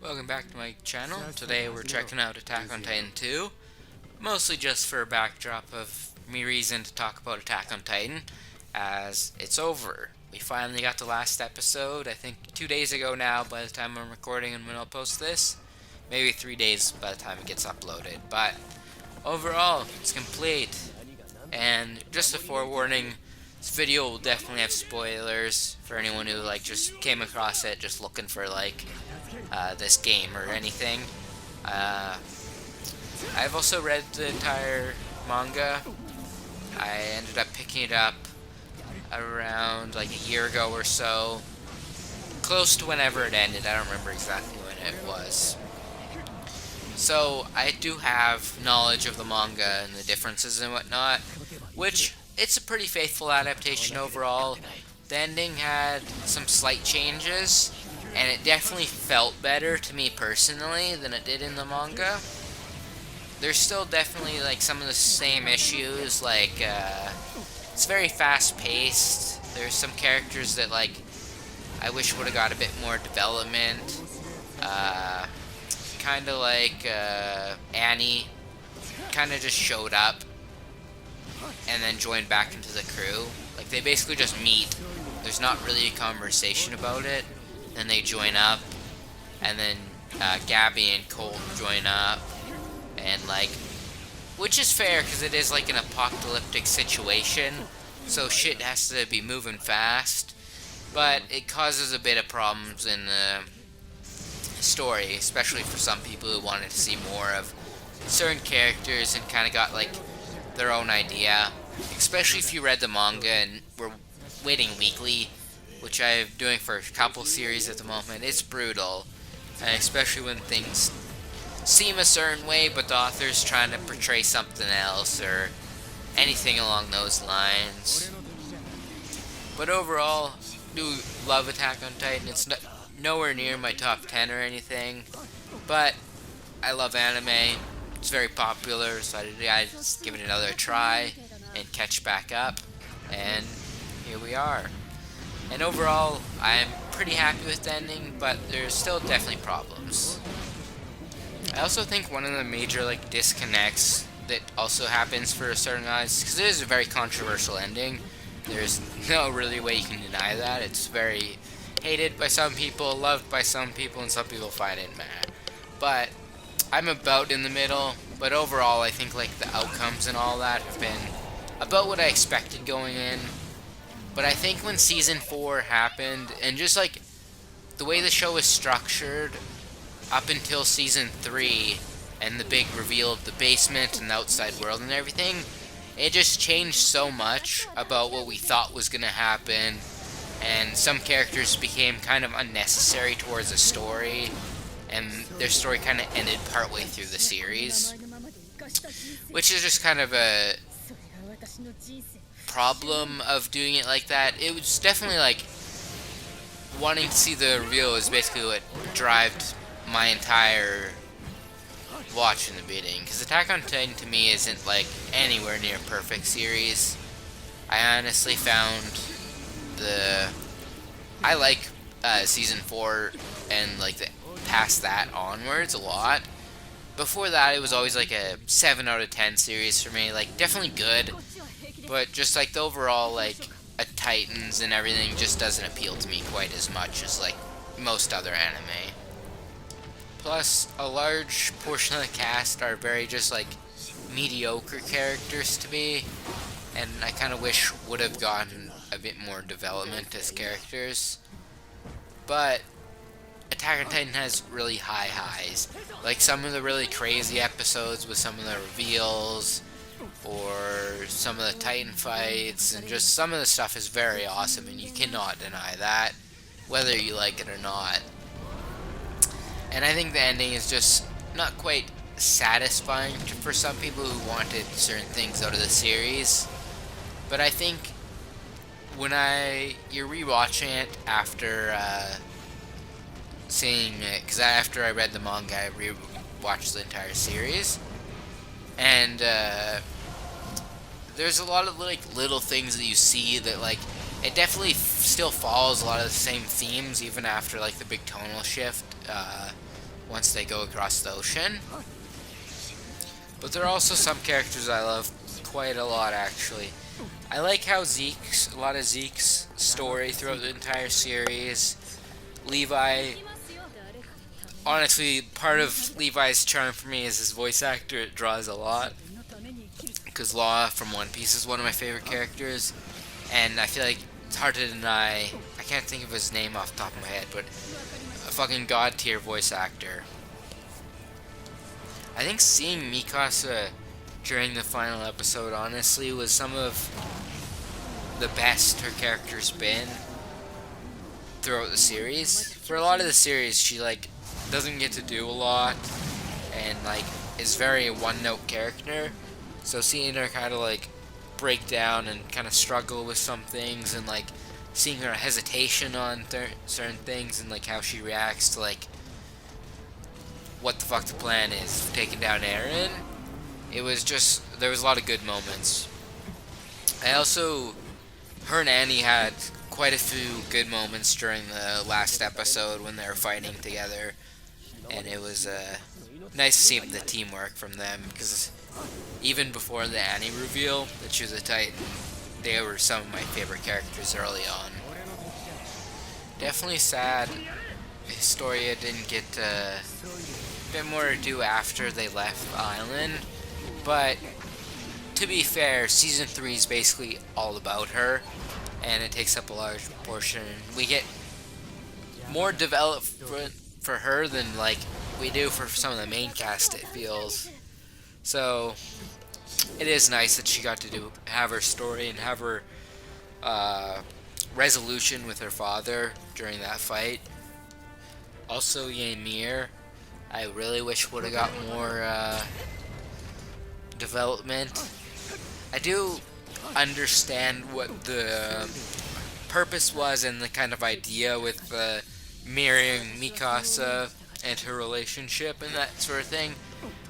Welcome back to my channel. Today we're checking out Attack on Titan 2. Mostly just for a backdrop of me reason to talk about Attack on Titan, as it's over. We finally got the last episode, I think 2 days ago now by the time I'm recording and when I'll post this. Maybe 3 days by the time it gets uploaded. But overall, it's complete. And just a forewarning, this video will definitely have spoilers for anyone who just came across it just looking for this game or anything. I've also read the entire manga. I ended up picking it up around a year ago or so, close to whenever it ended. I don't remember exactly when it was. So I do have knowledge of the manga and the differences and whatnot, which it's a pretty faithful adaptation overall. The ending had some slight changes, and it definitely felt better to me personally than it did in the manga. There's still definitely some of the same issues, it's very fast paced. There's some characters that I wish would have got a bit more development. Kind of Annie kind of just showed up and then joined back into the crew. They basically just meet. There's not really a conversation about it. Then they join up, and then Gabby and Colt join up, and which is fair because it is an apocalyptic situation, so shit has to be moving fast, but it causes a bit of problems in the story, especially for some people who wanted to see more of certain characters and kind of got their own idea, especially if you read the manga and were waiting weekly, which I'm doing for a couple series at the moment. It's brutal, and especially when things seem a certain way but the author's trying to portray something else or anything along those lines. But overall, I do love Attack on Titan. It's nowhere near my top 10 or anything, but I love anime. It's very popular, so I decided to give it another try and catch back up, and here we are. And overall, I'm pretty happy with the ending, but there's still definitely problems. I also think one of the major disconnects that also happens for certain guys, because it is a very controversial ending. There's no really way you can deny that. It's very hated by some people, loved by some people, and some people find it mad. But I'm about in the middle. But overall, I think the outcomes and all that have been about what I expected going in. But I think when Season 4 happened, and just the way the show is structured up until Season 3, and the big reveal of the basement and the outside world and everything, it just changed so much about what we thought was going to happen, and some characters became kind of unnecessary towards the story, and their story kind of ended partway through the series, which is just kind of a problem of doing it like that. It was definitely wanting to see the reveal is basically what drove my entire watch in the beginning, because Attack on Titan to me isn't anywhere near a perfect series. I honestly found I like Season 4 and the past that onwards a lot. Before that, it was always a 7 out of 10 series for me. Definitely good, but just the overall Titans and everything just doesn't appeal to me quite as much as most other anime. Plus, a large portion of the cast are very just mediocre characters to me, and I kind of wish would have gotten a bit more development as characters. But Attack on Titan has really high highs, some of the really crazy episodes with some of the reveals, or some of the Titan fights, and just some of the stuff is very awesome, and you cannot deny that, whether you like it or not. And I think the ending is just not quite satisfying for some people who wanted certain things out of the series. But I think when you're rewatching it after seeing it, because after I read the manga, I rewatched the entire series, and there's a lot of little things that you see that it definitely still follows a lot of the same themes even after the big tonal shift once they go across the ocean. But there are also some characters I love quite a lot, actually. I like how a lot of Zeke's story throughout the entire series. Levi, honestly, part of Levi's charm for me is his voice actor. It draws a lot. Because Law from One Piece is one of my favorite characters. And I feel like it's hard to deny, I can't think of his name off the top of my head, but a fucking god tier voice actor. I think seeing Mikasa during the final episode, honestly, was some of the best her character's been throughout the series. For a lot of the series, she, like, doesn't get to do a lot, and, like, is very one-note character. So seeing her kind of, like, break down and kind of struggle with some things, and, like, seeing her hesitation on certain things, and, like, how she reacts to, like, what the fuck the plan is for taking down Eren. It was just, there was a lot of good moments. Her and Annie had quite a few good moments during the last episode when they were fighting together. And it was nice to see the teamwork from them, because even before the Annie reveal that she was a Titan, they were some of my favorite characters early on. Definitely sad Historia didn't get a bit more to do after they left the island, but to be fair, Season 3 is basically all about her, and it takes up a large portion. We get more development for her than, like, we do for some of the main cast, it feels. So it is nice that she got to have her story and have her resolution with her father during that fight. Also, Ymir, I really wish would have got more development. I do understand what the purpose was and the kind of idea with mirroring Mikasa and her relationship and that sort of thing,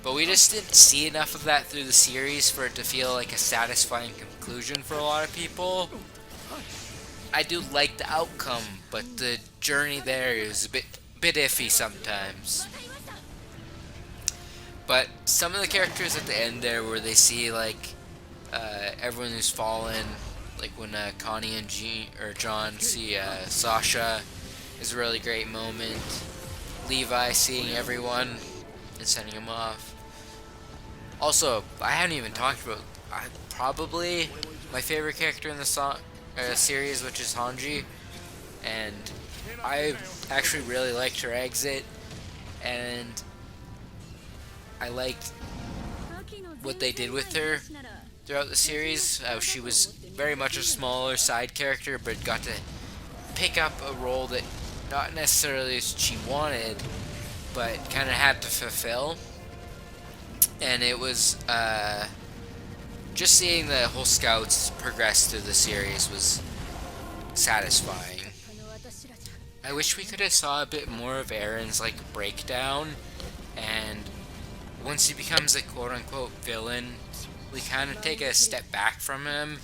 but we just didn't see enough of that through the series for it to feel like a satisfying conclusion for a lot of people. I do like the outcome, but the journey there is a bit iffy sometimes. But some of the characters at the end there, where they see, like, everyone who's fallen, like when Connie and John see Sasha, is a really great moment. Levi seeing everyone and sending him off. Also, I haven't even talked about probably my favorite character in the series, which is Hanji, and I actually really liked her exit, and I liked what they did with her throughout the series. She was very much a smaller side character, but got to pick up a role that not necessarily she wanted, but kind of had to fulfill. And it was just seeing the whole Scouts progress through the series was satisfying. I wish we could have saw a bit more of Eren's, like, breakdown, and once he becomes a quote-unquote villain, we kind of take a step back from him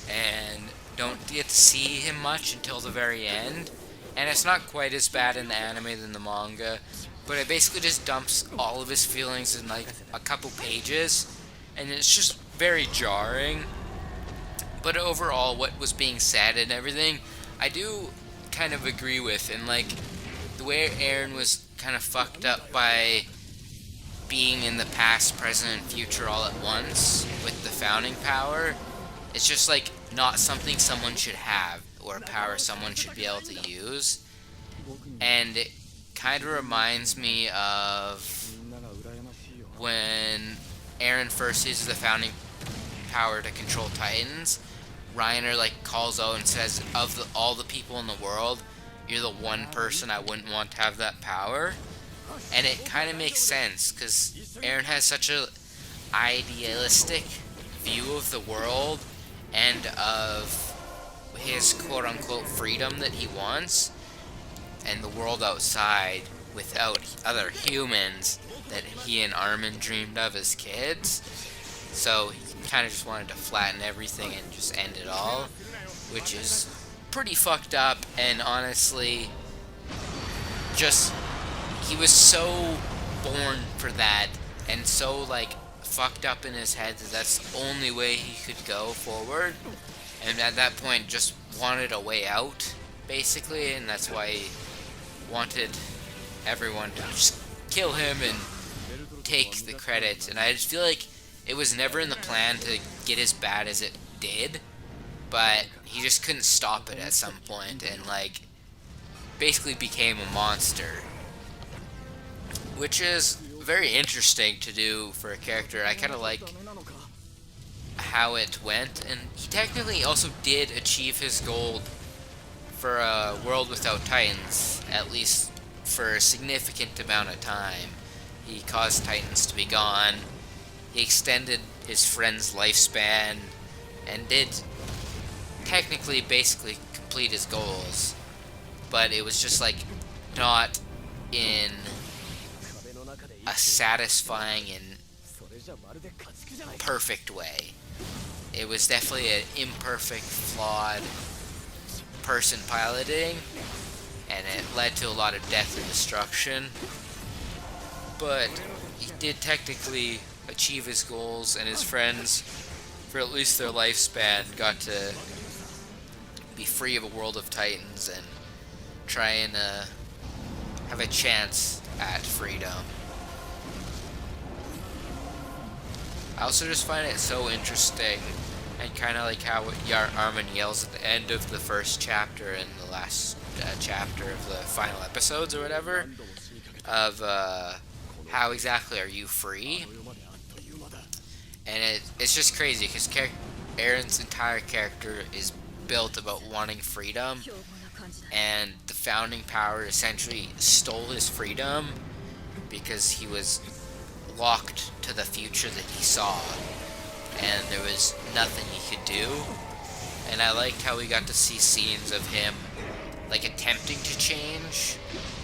and don't get to see him much until the very end. And it's not quite as bad in the anime than the manga, but it basically just dumps all of his feelings in, like, a couple pages, and it's just very jarring. But overall, what was being said and everything, I do kind of agree with, and, like, the way Eren was kind of fucked up by being in the past, present, and future all at once with the founding power, it's just, like, not something someone should have, or a power someone should be able to use. And it kind of reminds me of when Eren first uses the founding power to control Titans. Reiner, like, calls out and says, of all the people in the world, you're the one person I wouldn't want to have that power. And it kind of makes sense, because Eren has such a idealistic view of the world and of his quote-unquote freedom that he wants, and the world outside without other humans that he and Armin dreamed of as kids. So he kind of just wanted to flatten everything and just end it all, which is pretty fucked up, and honestly, just, he was so born for that, and so like fucked up in his head that that's the only way he could go forward, and at that point just wanted a way out, basically, and that's why he wanted everyone to just kill him and take the credit. And I just feel like it was never in the plan to get as bad as it did, but he just couldn't stop it at some point, and like basically became a monster, which is very interesting to do for a character. I kind of like how it went, and he technically also did achieve his goal for a world without Titans, at least for a significant amount of time. He caused Titans to be gone, he extended his friend's lifespan, and did technically basically complete his goals, but it was just like not in a satisfying and perfect way. It was definitely an imperfect, flawed person piloting, and it led to a lot of death and destruction. But he did technically achieve his goals, and his friends, for at least their lifespan, got to be free of a world of Titans and try and have a chance at freedom. I also just find it so interesting, and kind of like how Armin yells at the end of the first chapter and the last chapter of the final episodes or whatever, of how exactly are you free? And it's just crazy because Aaron's entire character is built about wanting freedom, and the founding power essentially stole his freedom because he was locked to the future that he saw, and there was nothing he could do. And I liked how we got to see scenes of him like attempting to change,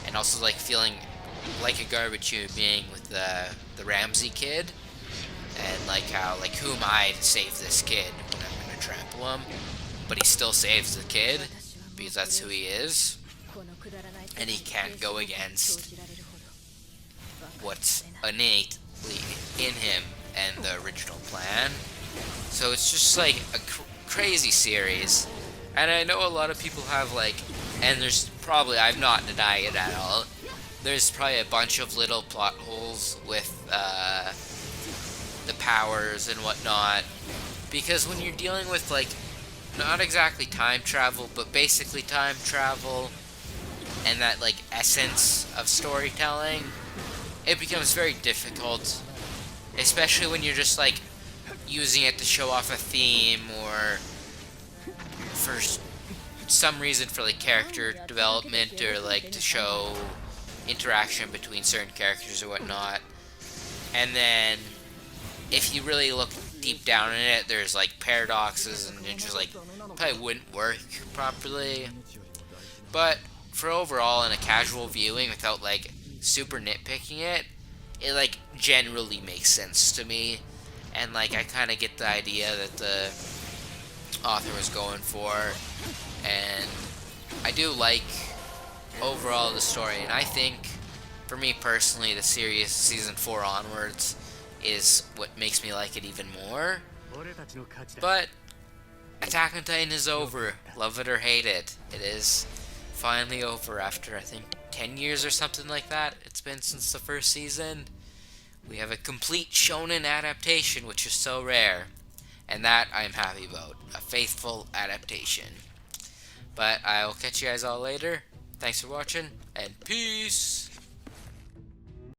and also like feeling like a garbage human being with the Ramsey kid, and like how, like, who am I to save this kid when I'm gonna trample him? But he still saves the kid because that's who he is, and he can't go against what's innately in him and the original plan. So it's just like a crazy series, and I know a lot of people have like, and there's probably, I'm not denying it at all, there's probably a bunch of little plot holes with the powers and whatnot, because when you're dealing with like not exactly time travel, but basically time travel, and that like essence of storytelling, it becomes very difficult, especially when you're just like using it to show off a theme or for some reason for like character development, or like to show interaction between certain characters or whatnot. And then if you really look deep down in it, there's like paradoxes, and it just like probably wouldn't work properly. But for overall, in a casual viewing without like super nitpicking it, it like generally makes sense to me, and like I kind of get the idea that the author was going for, and I do like overall the story. And I think for me personally, the series season 4 onwards is what makes me like it even more. But Attack on Titan is over, love it or hate it. It is finally over after I think 10 years or something like that. It's been since the first season. We have a complete shonen adaptation, which is so rare, and that I'm happy about. A faithful adaptation. But I'll catch you guys all later. Thanks for watching, and peace!